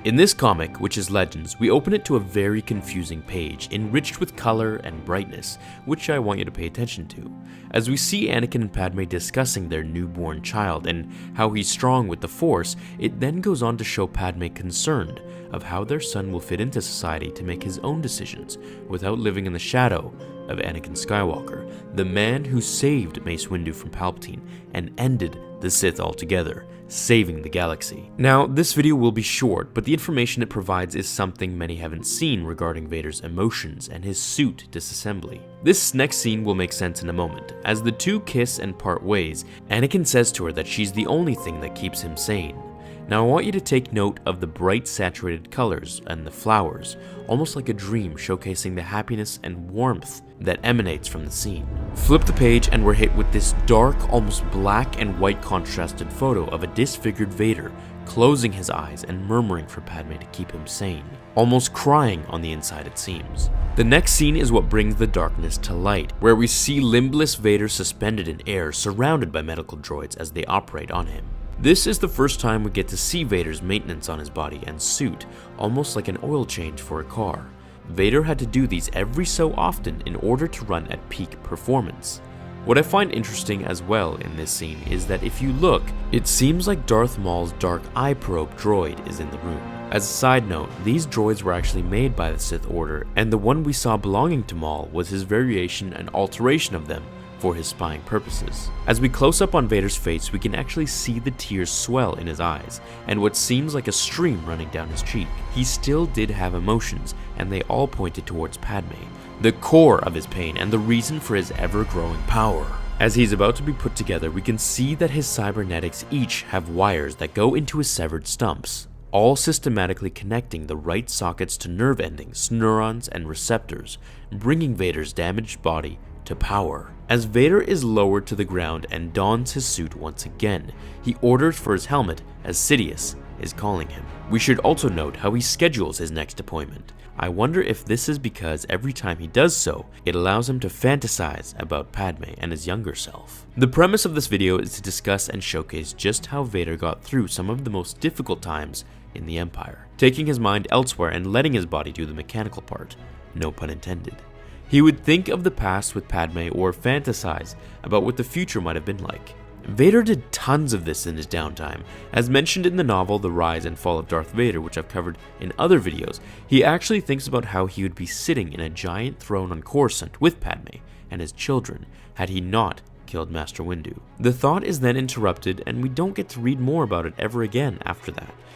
In this comic, which is Legends, we open it to a very confusing page, enriched with color and brightness, which I want you to pay attention to. As we see Anakin and Padme discussing their newborn child and how he's strong with the Force, it then goes on to show Padme concerned of how their son will fit into society to make his own decisions without living in the shadow of Anakin Skywalker, the man who saved Mace Windu from Palpatine and ended the Sith altogether, saving the galaxy. Now, this video will be short, but the information it provides is something many haven't seen regarding Vader's emotions and his suit disassembly. This next scene will make sense in a moment. As the two kiss and part ways, Anakin says to her that she's the only thing that keeps him sane. Now I want you to take note of the bright saturated colors and the flowers, almost like a dream showcasing the happiness and warmth that emanates from the scene. Flip the page and we're hit with this dark, almost black and white contrasted photo of a disfigured Vader closing his eyes and murmuring for Padme to keep him sane, almost crying on the inside it seems. The next scene is what brings the darkness to light, where we see limbless Vader suspended in air surrounded by medical droids as they operate on him. This is the first time we get to see Vader's maintenance on his body and suit, almost like an oil change for a car. Vader had to do these every so often in order to run at peak performance. What I find interesting as well in this scene is that if you look, it seems like Darth Maul's dark eye probe droid is in the room. As a side note, these droids were actually made by the Sith Order, and the one we saw belonging to Maul was his variation and alteration of them for his spying purposes. As we close up on Vader's face, we can actually see the tears swell in his eyes, and what seems like a stream running down his cheek. He still did have emotions, and they all pointed towards Padme, the core of his pain and the reason for his ever-growing power. As he's about to be put together, we can see that his cybernetics each have wires that go into his severed stumps, all systematically connecting the right sockets to nerve endings, neurons, and receptors, bringing Vader's damaged body to power. As Vader is lowered to the ground and dons his suit once again, he orders for his helmet as Sidious is calling him. We should also note how he schedules his next appointment. I wonder if this is because every time he does so, it allows him to fantasize about Padme and his younger self. The premise of this video is to discuss and showcase just how Vader got through some of the most difficult times in the Empire, taking his mind elsewhere and letting his body do the mechanical part, no pun intended. He would think of the past with Padme or fantasize about what the future might have been like. Vader did tons of this in his downtime. As mentioned in the novel The Rise and Fall of Darth Vader, which I've covered in other videos, he actually thinks about how he would be sitting in a giant throne on Coruscant with Padme and his children had he not killed Master Windu. The thought is then interrupted and we don't get to read more about it ever again after that.